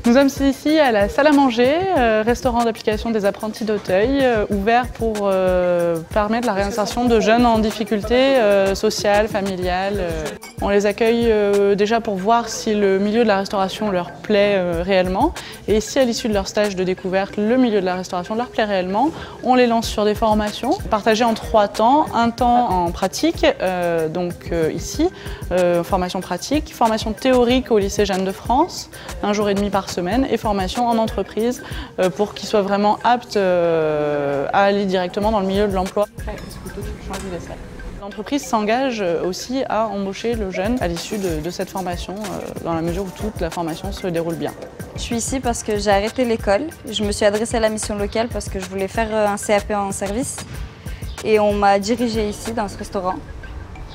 Nous sommes ici à la salle à manger, restaurant d'application des apprentis d'Auteuil, ouvert pour permettre la réinsertion de jeunes en difficulté sociale, familiale. On les accueille déjà pour voir si le milieu de la restauration leur plaît réellement. Et si à l'issue de leur stage de découverte, le milieu de la restauration leur plaît réellement, on les lance sur des formations partagées en 3 temps. Un temps en pratique, ici, formation pratique, formation théorique au lycée Jeanne de France, 1 jour et demi par semaine, et formation en entreprise pour qu'ils soient vraiment aptes à aller directement dans le milieu de l'emploi. L'entreprise s'engage aussi à embaucher le jeune à l'issue de cette formation, dans la mesure où toute la formation se déroule bien. Je suis ici parce que j'ai arrêté l'école. Je me suis adressée à la mission locale parce que je voulais faire un CAP en service. Et on m'a dirigée ici, dans ce restaurant,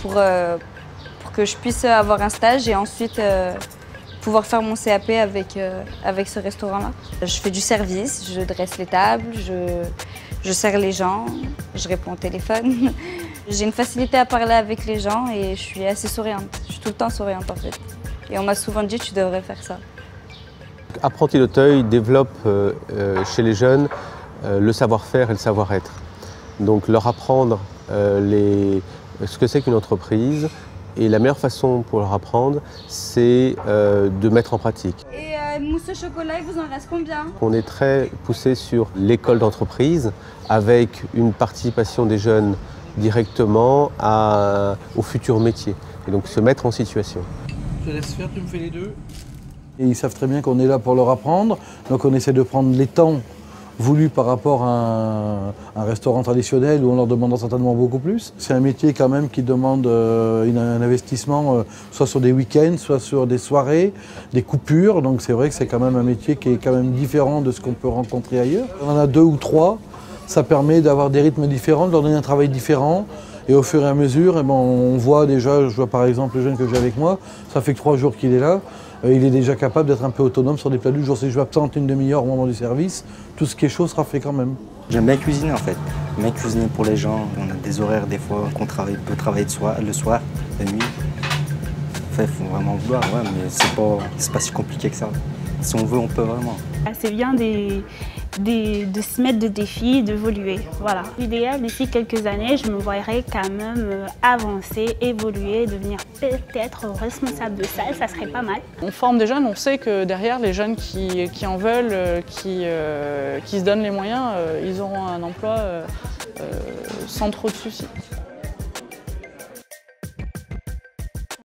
pour que je puisse avoir un stage et ensuite pouvoir faire mon CAP avec ce restaurant-là. Je fais du service, je dresse les tables, je sers les gens, je réponds au téléphone. J'ai une facilité à parler avec les gens et je suis assez souriante. Je suis tout le temps souriante en fait. Et on m'a souvent dit tu devrais faire ça. Apprentis d'Auteuil développe chez les jeunes le savoir-faire et le savoir-être. Donc leur apprendre ce que c'est qu'une entreprise, et la meilleure façon pour leur apprendre, c'est de mettre en pratique. Et mousse au chocolat, il vous en reste combien? On est très poussé sur l'école d'entreprise, avec une participation des jeunes directement au futur métier, et donc se mettre en situation. Je te laisse faire, tu me fais les deux. Et ils savent très bien qu'on est là pour leur apprendre, donc on essaie de prendre les temps voulu par rapport à un restaurant traditionnel où on leur demande certainement beaucoup plus. C'est un métier quand même qui demande un investissement soit sur des week-ends, soit sur des soirées, des coupures. Donc c'est vrai que c'est quand même un métier qui est quand même différent de ce qu'on peut rencontrer ailleurs. On en a 2 ou 3, ça permet d'avoir des rythmes différents, de leur donner un travail différent. Et au fur et à mesure, on voit déjà, je vois par exemple le jeune que j'ai avec moi, ça fait que 3 jours qu'il est là. Il est déjà capable d'être un peu autonome sur des plats du jour. Si je m'absente une demi-heure au moment du service, tout ce qui est chaud sera fait quand même. J'aime bien cuisiner en fait. J'aime bien cuisiner pour les gens. On a des horaires des fois qu'on peut travailler le soir, la nuit. Enfin, il faut vraiment vouloir, ouais, mais c'est pas si compliqué que ça. Si on veut, on peut vraiment. C'est bien de se mettre de défis, d'évoluer. Voilà. L'idéal, d'ici quelques années, je me verrais quand même avancer, évoluer, devenir peut-être responsable de salle, ça serait pas mal. On forme des jeunes, on sait que derrière, les jeunes qui en veulent, qui se donnent les moyens, ils auront un emploi sans trop de soucis.